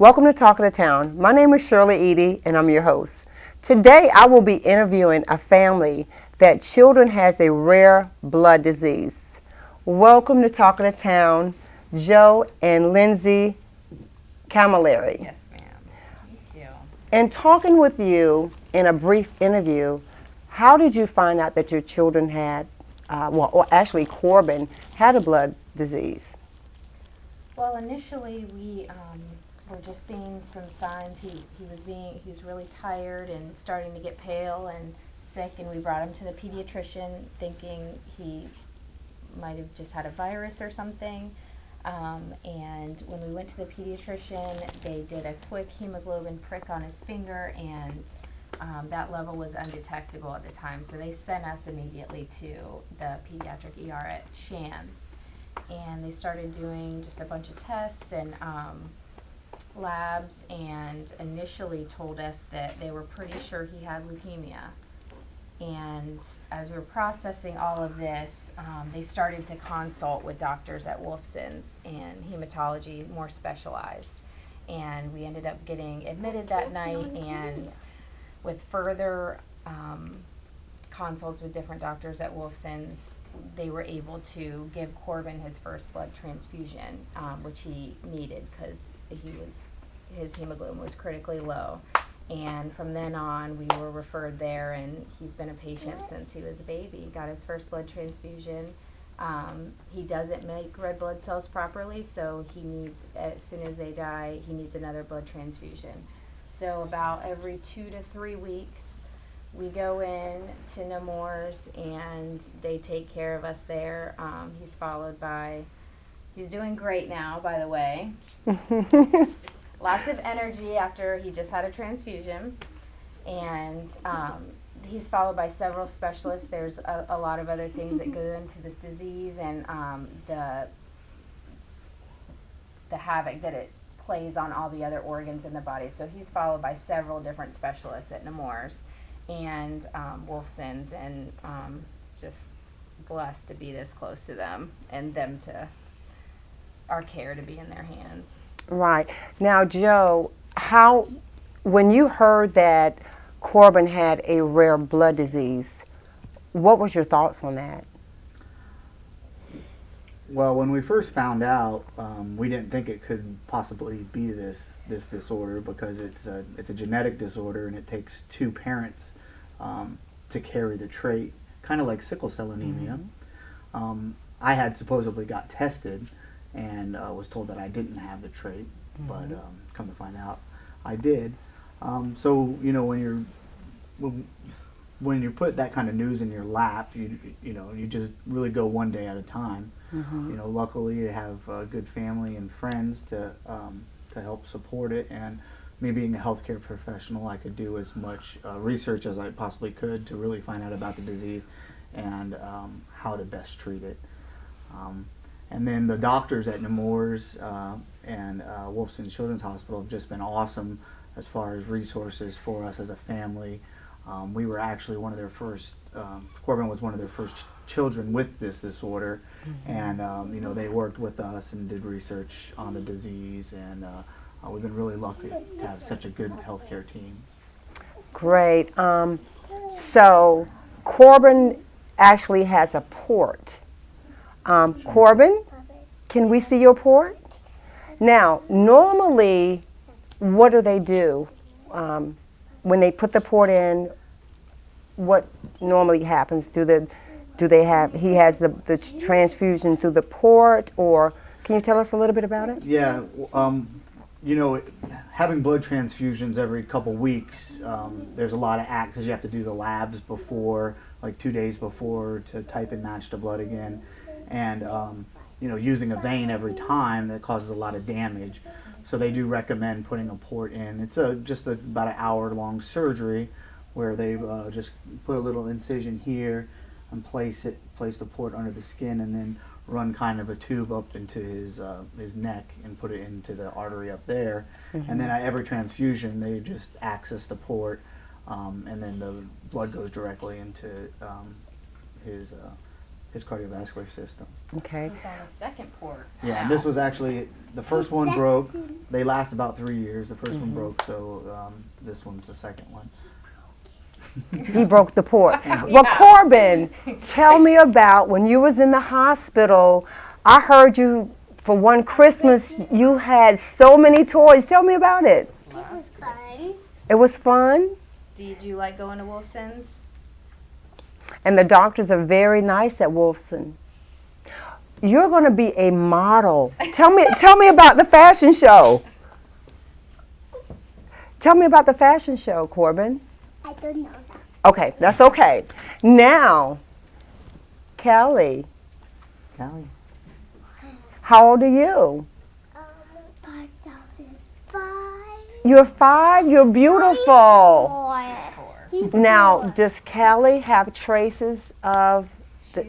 Welcome to Talk of the Town. My name is Shirley Eady and I'm your host. Today I will be interviewing a family that children has a rare blood disease. Welcome to Talk of the Town, Joe and Lindsay Camilleri. Yes, ma'am. Thank you. In talking with you in a brief interview, how did you find out that your children had, or actually Corbin had a blood disease? Well, initially we were just seeing some signs. He was really tired and starting to get pale and sick, and we brought him to the pediatrician thinking he might have just had a virus or something. And when we went to the pediatrician, they did a quick hemoglobin prick on his finger, and that level was undetectable at the time. So they sent us immediately to the pediatric ER at Shands. And they started doing just a bunch of tests and labs, and initially told us that they were pretty sure he had leukemia. And as we were processing all of this, they started to consult with doctors at Wolfson's and hematology, more specialized. And we ended up getting admitted that night, and with further consults with different doctors at Wolfson's, they were able to give Corbin his first blood transfusion, which he needed because his hemoglobin was critically low. And from then on, we were referred there, and he's been a patient since he was a baby. He got his first blood transfusion. He doesn't make red blood cells properly, so he needs, as soon as they die, he needs another blood transfusion. So about every 2 to 3 weeks, we go in to Nemours, and they take care of us there. He's doing great now, by the way. Lots of energy after he just had a transfusion. And he's followed by several specialists. There's a lot of other things that go into this disease, and the havoc that it plays on all the other organs in the body. So he's followed by several different specialists at Nemours and Wolfson's, and just blessed to be this close to them, and them to our care to be in their hands. Right. Now, Joe, when you heard that Corbin had a rare blood disease, what was your thoughts on that? Well, when we first found out, we didn't think it could possibly be this disorder, because it's a genetic disorder, and it takes two parents to carry the trait, kind of like sickle cell anemia. Mm-hmm. I had supposedly got tested and was told that I didn't have the trait, mm-hmm. but come to find out, I did. So when you put that kind of news in your lap, you just really go one day at a time. Mm-hmm. Luckily you have a good family and friends to help support it, and me being a healthcare professional, I could do as much research as I possibly could to really find out about the disease and how to best treat it. And then the doctors at Nemours and Wolfson Children's Hospital have just been awesome as far as resources for us as a family. We were actually one of their first, Corbin was one of their first children with this disorder, mm-hmm. and they worked with us and did research on the disease, and we've been really lucky to have such a good healthcare team. Great. So Corbin actually has a port. Corbin, can we see your port? Now, normally, what do they do when they put the port in? What normally happens? He has the transfusion through the port, or can you tell us a little bit about it? Yeah, having blood transfusions every couple weeks, there's a lot of because you have to do the labs before, like 2 days before, to type and match the blood again. And using a vein every time, that causes a lot of damage. So they do recommend putting a port in. It's just about an hour-long surgery where they just put a little incision here and place the port under the skin, and then run kind of a tube up into his neck and put it into the artery up there. Mm-hmm. And then at every transfusion, they just access the port, and then the blood goes directly into his his cardiovascular system. Okay. He's on his second port. Yeah, and this was actually, the first one broke. They last about 3 years. The first one broke, so this one's the second one. He broke the port. Well, Corbin, tell me about when you was in the hospital. I heard you, for one Christmas, you had so many toys. Tell me about it. It was fun? Did you like going to Wolfson's? And the doctors are very nice at Wolfson. You're going to be a model. Tell me about the fashion show. Tell me about the fashion show, Corbin. I don't know that. Okay, that's okay. Now, Kelly, Callie? how old are you? 5,005. You're 5? You're beautiful. Now, does Kelly have traces of the...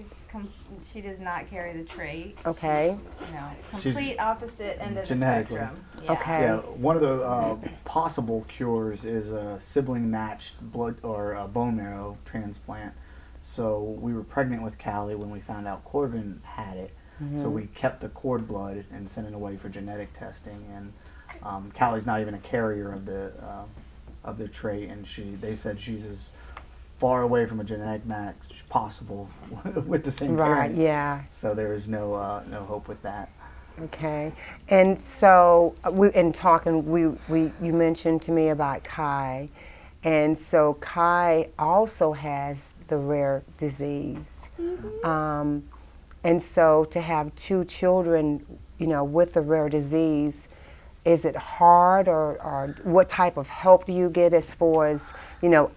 She does not carry the trait. Okay. No, She's complete opposite end of the genetically. spectrum. Okay. Yeah, one of the possible cures is a sibling-matched blood or bone marrow transplant. So we were pregnant with Callie when we found out Corbin had it. So we kept the cord blood and sent it away for genetic testing. And Callie's not even a carrier of the trait, and they said she's as far away from a genetic match possible with the same parents. Right, yeah. So there is no hope with that. Okay. And so, you mentioned to me about Kai. And so Kai also has the rare disease. And so to have 2 children, with the rare disease, is it hard, or what type of help do you get as far as,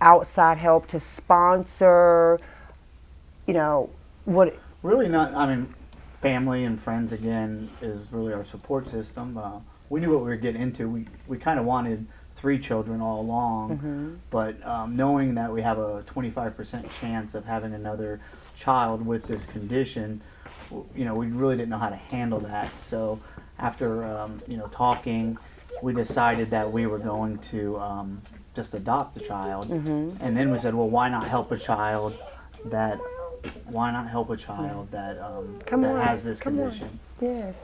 outside help to sponsor, what? Really not, I mean, family and friends, again, is really our support system. We knew what we were getting into. We kind of wanted 3 children all along, but knowing that we have a 25% chance of having another child with this condition, we really didn't know how to handle that. So after, talking, we decided that we were going to just adopt the child. And then we said, well, why not help a child that has this condition? Yes.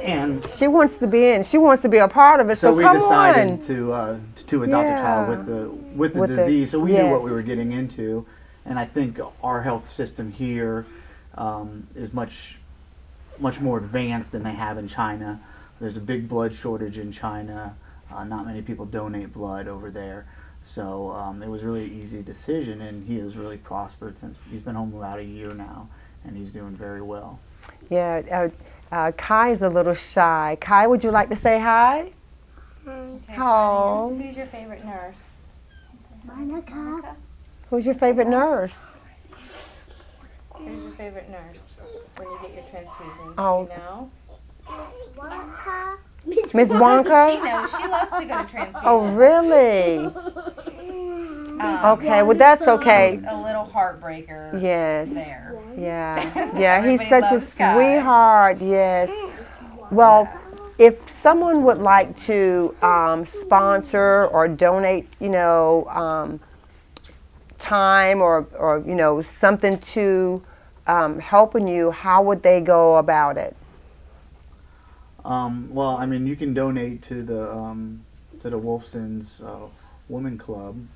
And She wants to be in. She wants to be a part of it. So we come decided on. to adopt a child with the disease. So we knew what we were getting into, and I think our health system here is much more advanced than they have in China. There's a big blood shortage in China. Not many people donate blood over there. So it was really an easy decision, and he has really prospered since he's been home about a year now, and he's doing very well. Yeah, Kai is a little shy. Kai, would you like to say hi? Okay, Oh. Who's your favorite nurse? Monica. Who's your favorite nurse? Who's your favorite nurse when you get your transfusions? Oh. Do you know? Wonka. Miss She Wonka? knows. She loves to go to transfusions. Oh, really? Okay, well, that's okay. A little heartbreaker Yes. there. Yeah, yeah, he's Everybody such a loves Kai. sweetheart, yes. Well, if someone would like to sponsor or donate, time or something to helping you, how would they go about it? Well, I mean, you can donate to the Wolfson's Women Club,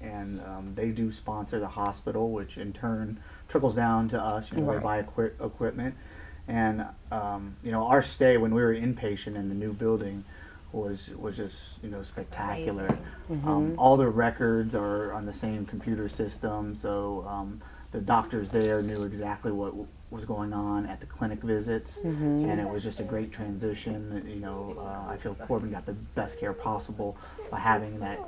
and they do sponsor the hospital, which in turn trickles down to us. They buy equipment, and our stay when we were inpatient in the new building was just spectacular. All the records are on the same computer system, so the doctors there knew exactly what was going on at the clinic visits, and it was just a great transition. I feel Corbin got the best care possible by having that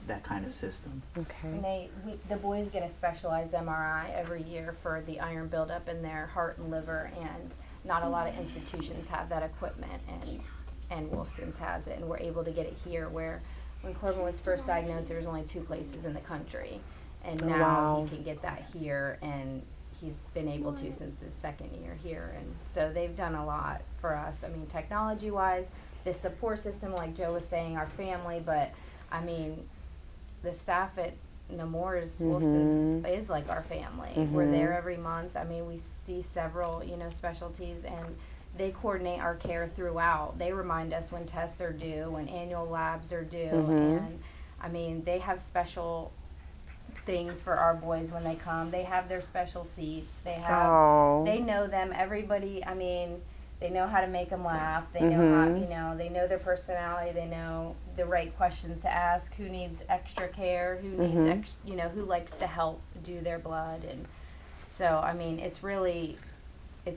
that kind of system. Okay. And the boys get a specialized MRI every year for the iron buildup in their heart and liver, and not a lot of institutions have that equipment, and Wolfson's has it, and we're able to get it here, where when Corbin was first diagnosed, there was only 2 places in the country, and now Wow. he can get that here, and he's been able to since his 2nd year here. And so they've done a lot for us. I mean, technology wise, the support system, like Joe was saying, our family, but I mean, the staff at Nemours, Wolfson is like our family. We're there every month. I mean, we see several, specialties, and they coordinate our care throughout. They remind us when tests are due, when annual labs are due, and I mean, they have special things for our boys when they come. They have their special seats. They know them. Everybody, I mean, they know how to make them laugh. They know how, they know their personality. They know the right questions to ask. Who needs extra care? Who needs, who likes to help do their blood? And so, I mean, it's really, if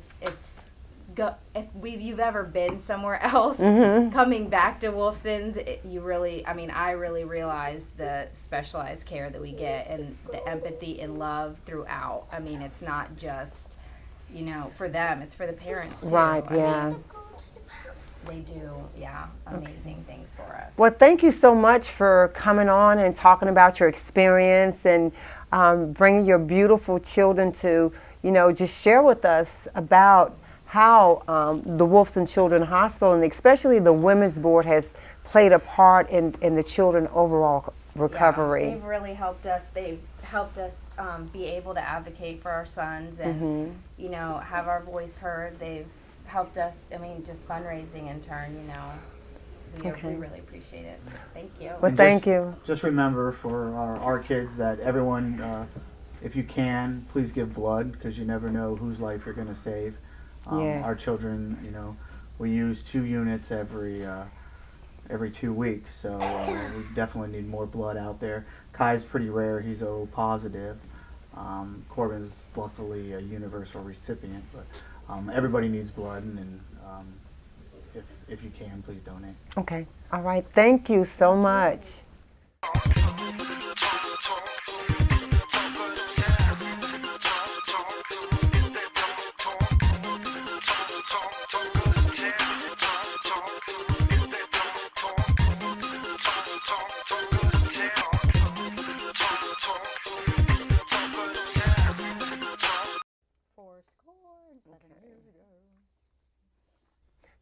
you've ever been somewhere else, coming back to Wolfson's, I really realize the specialized care that we get and the empathy and love throughout. I mean, it's not just, for them, it's for the parents too. Right, yeah. I mean, they do, amazing things for us. Well, thank you so much for coming on and talking about your experience and bringing your beautiful children to, just share with us about how the Wolfson Children's Hospital and especially the Women's Board has played a part in the children's overall recovery. Yeah, they've really helped us. They've helped us be able to advocate for our sons and, have our voice heard. They've helped us, just fundraising in turn, we really appreciate it. Thank you. Well, thank you. Just remember for our kids that everyone, if you can, please give blood, because you never know whose life you're going to save. Yes. Our children, we use 2 units every 2 weeks, so we definitely need more blood out there. Kai's pretty rare; he's O positive. Corbin's luckily a universal recipient, but everybody needs blood, and if you can, please donate. Okay. All right. Thank you so much.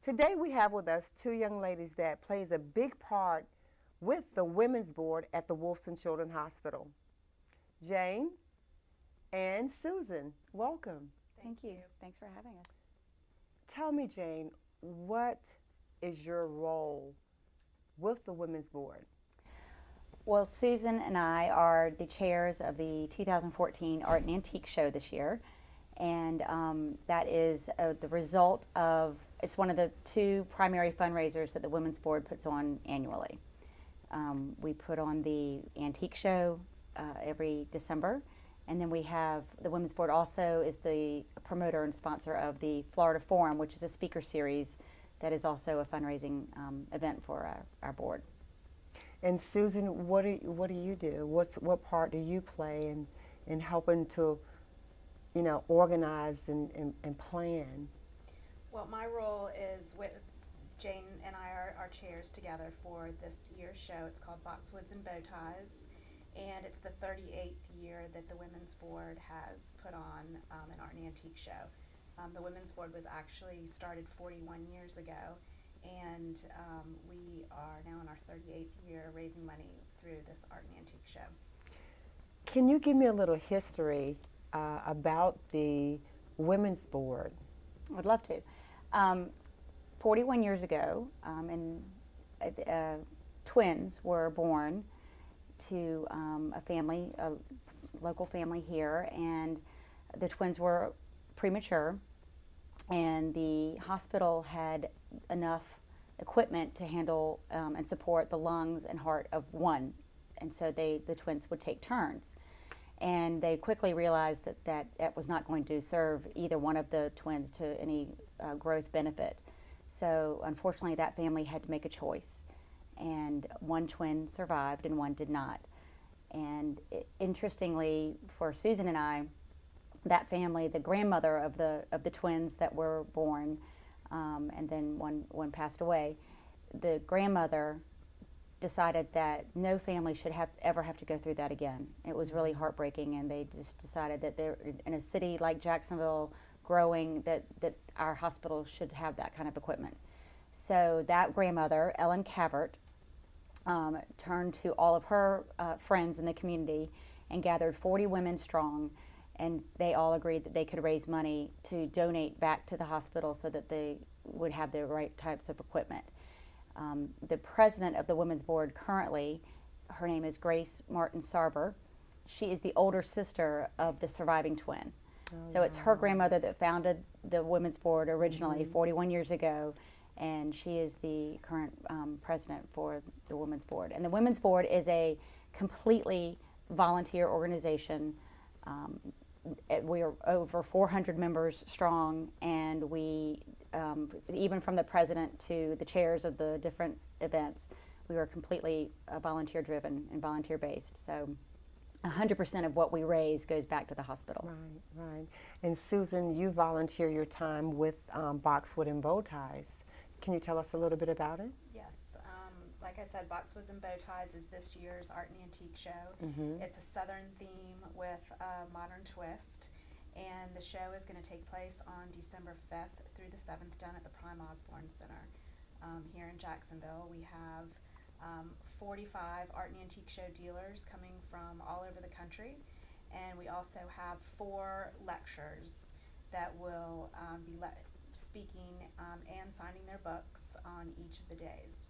Today we have with us 2 young ladies that plays a big part with the Women's Board at the Wolfson Children's Hospital. Jane and Susan, welcome. Thank you. Thanks for having us. Tell me, Jane, what is your role with the Women's Board? Well, Susan and I are the chairs of the 2014 Art and Antique Show this year, and that is the result of, it's one of the 2 primary fundraisers that the Women's Board puts on annually. We put on the Antique Show every December, and then we have, the Women's Board also is the promoter and sponsor of the Florida Forum, which is a speaker series that is also a fundraising event for our board. And Susan, what do you do? What part do you play in helping to, organize and plan? Well, my role is with Jane and I are chairs together for this year's show. It's called Boxwoods and Bow Ties, and it's the 38th year that the Women's Board has put on an art and antique show. The Women's Board was actually started 41 years ago, and we are now in our 38th year raising money through this art and antique show. Can you give me a little history about the Women's Board? I would love to. 41 years ago, twins were born to a local family here, and the twins were premature, and the hospital had enough equipment to handle and support the lungs and heart of one, and so the twins would take turns. And they quickly realized that was not going to serve either one of the twins to any growth benefit. So unfortunately, that family had to make a choice, and one twin survived and one did not. And interestingly, for Susan and I, that family, the grandmother of the twins that were born, and then one passed away, the grandmother decided that no family should ever have to go through that again. It was really heartbreaking, and they just decided that they're in a city like Jacksonville, growing, that our hospital should have that kind of equipment. So that grandmother, Ellen Cavert, turned to all of her friends in the community and gathered 40 women strong, and they all agreed that they could raise money to donate back to the hospital so that they would have the right types of equipment. The president of the Women's Board currently, her name is Grace Martin Sarber. She is the older sister of the surviving twin. So it's her grandmother that founded the Women's Board originally 41 years ago, and she is the current president for the Women's Board. And the Women's Board is a completely volunteer organization. We are over 400 members strong, and we, even from the president to the chairs of the different events, we are completely volunteer driven and volunteer based. So 100% of what we raise goes back to the hospital. Right, right. And Susan, you volunteer your time with Boxwood and Bow Ties. Can you tell us a little bit about it? Yes, like I said, Boxwoods and Bow Ties is this year's art and antique show. It's a Southern theme with a modern twist, and the show is going to take place on December 5th through the 7th down at the Prime Osborne Center here in Jacksonville. We have 45 art and antique show dealers coming from all over the country, and we also have 4 lecturers that will be speaking and signing their books on each of the days.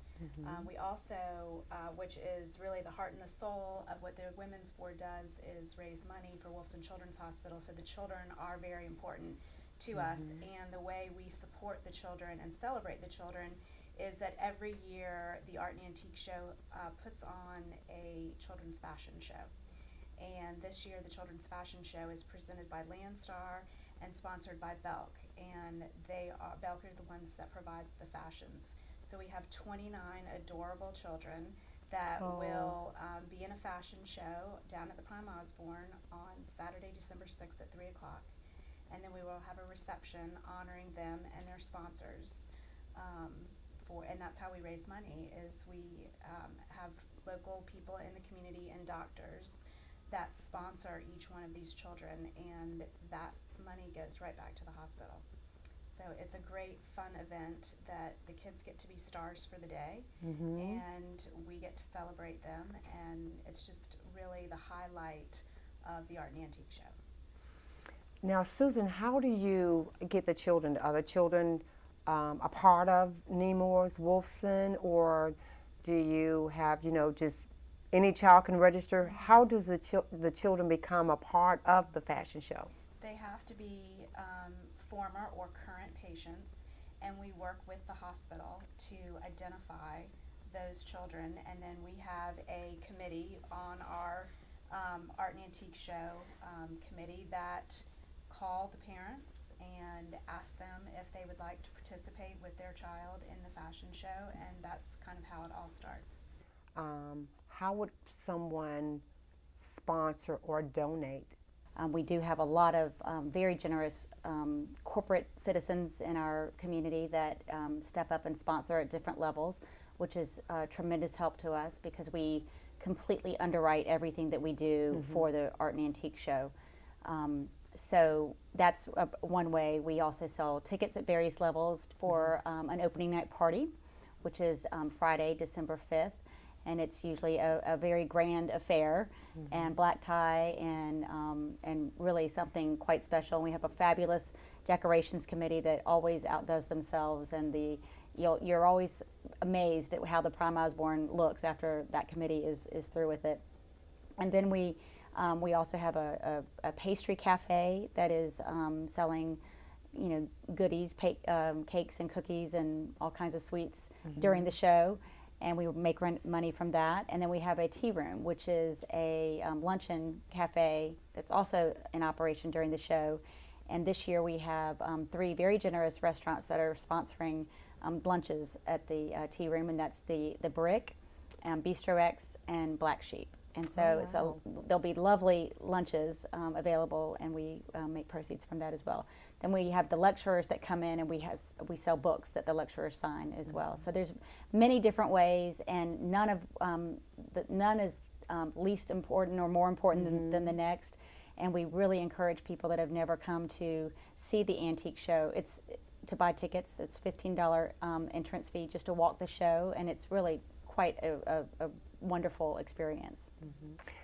We also, which is really the heart and the soul of what the Women's Board does, is raise money for Wolfson Children's Hospital. So the children are very important to us, and the way we support the children and celebrate the children is that every year the Art and Antique Show puts on a children's fashion show. And this year the children's fashion show is presented by Landstar and sponsored by Belk. And Belk are the ones that provides the fashions. So we have 29 adorable children that will be in a fashion show down at the Prime Osborne on Saturday, December 6th at 3 o'clock. And then we will have a reception honoring them and their sponsors. And that's how we raise money, is we have local people in the community and doctors that sponsor each one of these children, and that money goes right back to the hospital. So it's a great fun event that the kids get to be stars for the day, and we get to celebrate them, and it's just really the highlight of the Art and Antique Show. Now, Susan, how do you get the children, the other children, a part of Nemours, Wolfson, or do you have, just any child can register? How does the children become a part of the fashion show? They have to be former or current patients, and we work with the hospital to identify those children, and then we have a committee on our Art and Antique Show committee that call the parents and ask them if they would like to participate with their child in the fashion show, and that's kind of how it all starts. How would someone sponsor or donate? We do have a lot of very generous corporate citizens in our community that step up and sponsor at different levels, which is a tremendous help to us because we completely underwrite everything that we do for the Art and Antique Show. So that's one way. We also sell tickets at various levels for an opening night party, which is Friday, December 5th. And it's usually a very grand affair, and black tie, and really something quite special. And we have a fabulous decorations committee that always outdoes themselves, and you're always amazed at how the Prime Osborne looks after that committee is through with it. And then we also have a pastry cafe that is selling, goodies, cakes and cookies and all kinds of sweets during the show. And we make money from that. And then we have a tea room, which is a luncheon cafe that's also in operation during the show. And this year we have 3 very generous restaurants that are sponsoring lunches at the tea room, and that's the Brick, Bistro X, and Black Sheep. And so there'll be lovely lunches available, and we make proceeds from that as well. Then we have the lecturers that come in, and we sell books that the lecturers sign as well. So there's many different ways, and none is least important or more important than the next. And we really encourage people that have never come to see the antique show. To buy tickets. It's $15 entrance fee just to walk the show, and it's really quite a wonderful experience.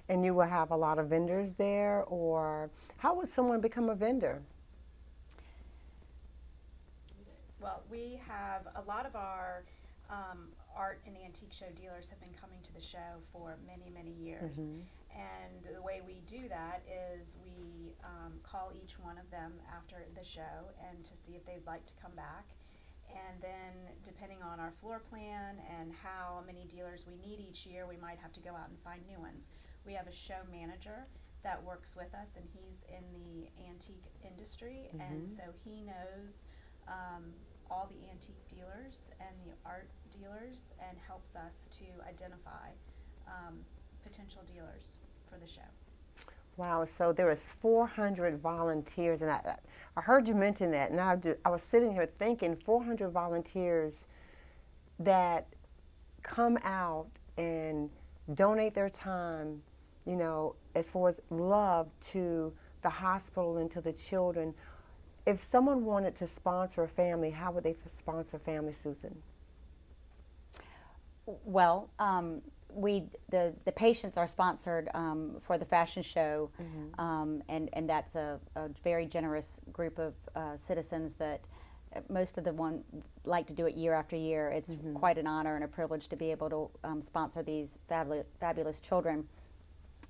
And you will have a lot of vendors there, or how would someone become a vendor? Well, we have a lot of our art and antique show dealers have been coming to the show for many, many years. And the way we do that is we call each one of them after the show and to see if they'd like to come back. And then depending on our floor plan and how many dealers we need each year, we might have to go out and find new ones. We have a show manager that works with us, and he's in the antique industry, and so he knows all the antique dealers and the art dealers and helps us to identify potential dealers for the show. Wow, so there is 400 volunteers, and I heard you mention that, and I was sitting here thinking 400 volunteers that come out and donate their time, you know, as far as love to the hospital and to the children. If someone wanted to sponsor a family, how would they sponsor a family, Susan? Well, the patients are sponsored for the fashion show, and that's a very generous group of citizens that most of them like to do it year after year. It's quite an honor and a privilege to be able to sponsor these fabulous children.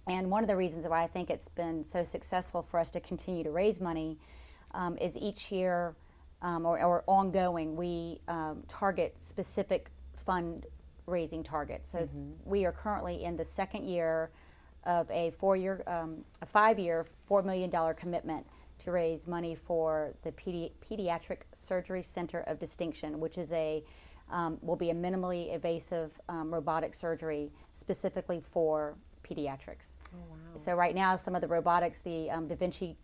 And one of the reasons why I think it's been so successful for us to continue to raise money is each year or ongoing, we target specific fundraising targets. So we are currently in the second year of a 5-year, $4 million commitment to raise money for the Pediatric Surgery Center of Distinction, which is will be a minimally invasive robotic surgery specifically for pediatrics. Oh, wow. So right now, some of the robotics, the Da Vinci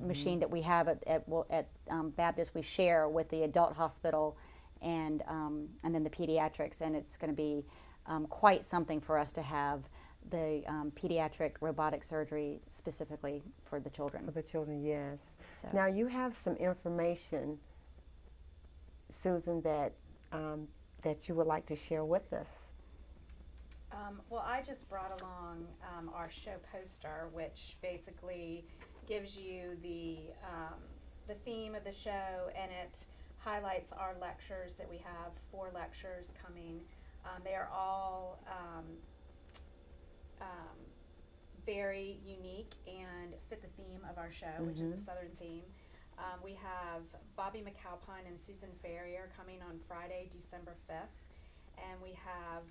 machine that we have at Baptist, we share with the adult hospital and then the pediatrics, and it's going to be quite something for us to have the pediatric robotic surgery specifically for the children. For the children, yes. So. Now you have some information, Susan, that that you would like to share with us. Well, I just brought along our show poster, which basically gives you the theme of the show, and it highlights our lectures that we have 4 lectures coming. They are all very unique and fit the theme of our show, which is the Southern theme. We have Bobby McAlpine and Susan Ferrier coming on Friday, December 5th. And we have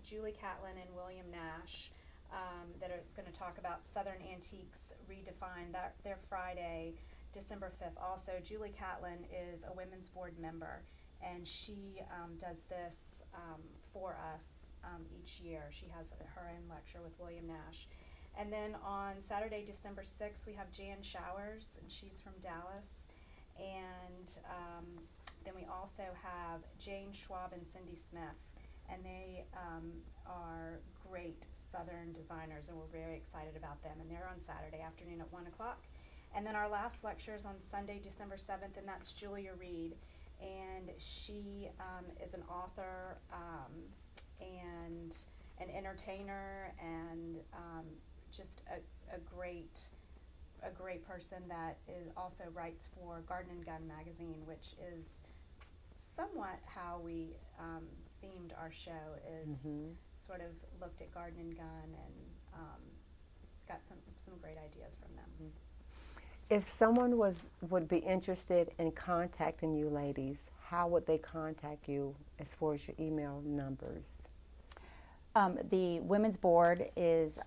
Julie Catlin and William Nash that are going to talk about Southern Antiques Redefined. They're Friday, December 5th. Also, Julie Catlin is a Women's Board member, and she does this for us each year. She has her own lecture with William Nash. And then on Saturday, December 6th, we have Jan Showers, and she's from Dallas. And then we also have Jane Schwab and Cindy Smith, and they are great Southern designers, and we're very excited about them. And they're on Saturday afternoon at 1 o'clock. And then our last lecture is on Sunday, December 7th, and that's Julia Reed. And she is an author and an entertainer, and just a great person that also writes for Garden and Gun magazine, which is somewhat how we themed our show, is sort of looked at Garden and Gun and got some great ideas from them. If someone would be interested in contacting you ladies, how would they contact you as far as your email numbers? The Women's Board is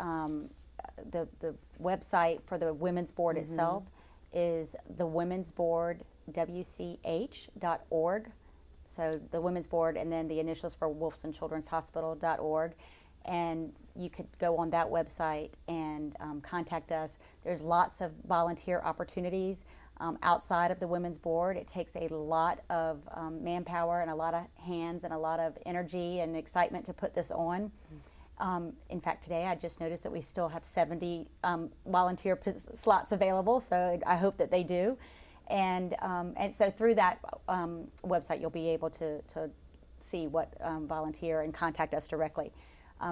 the website for the Women's Board itself is the Women's Board WCH.org. So the Women's Board, and then the initials for Wolfson Children's Hospital.org. And you could go on that website and contact us. There's lots of volunteer opportunities outside of the Women's Board. It takes a lot of manpower and a lot of hands and a lot of energy and excitement to put this on. In fact, today I just noticed that we still have 70 volunteer slots available, so I hope that they do. And so through that website, you'll be able to see what volunteer and contact us directly.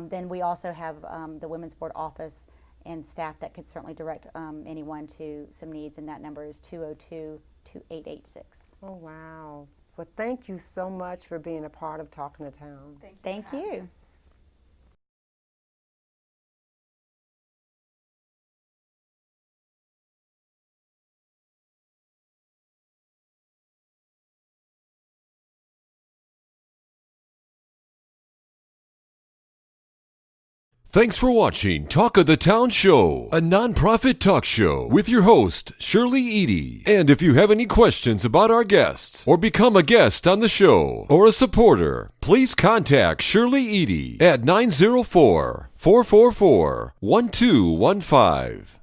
Then we also have the Women's Board office and staff that could certainly direct anyone to some needs, and that number is 202-2886. Oh, wow. Well, thank you so much for being a part of Talking to Town. Thank you. Thanks for watching Talk of the Town Show, a nonprofit talk show with your host, Shirley Eady. And if you have any questions about our guests or become a guest on the show or a supporter, please contact Shirley Eady at 904-444-1215.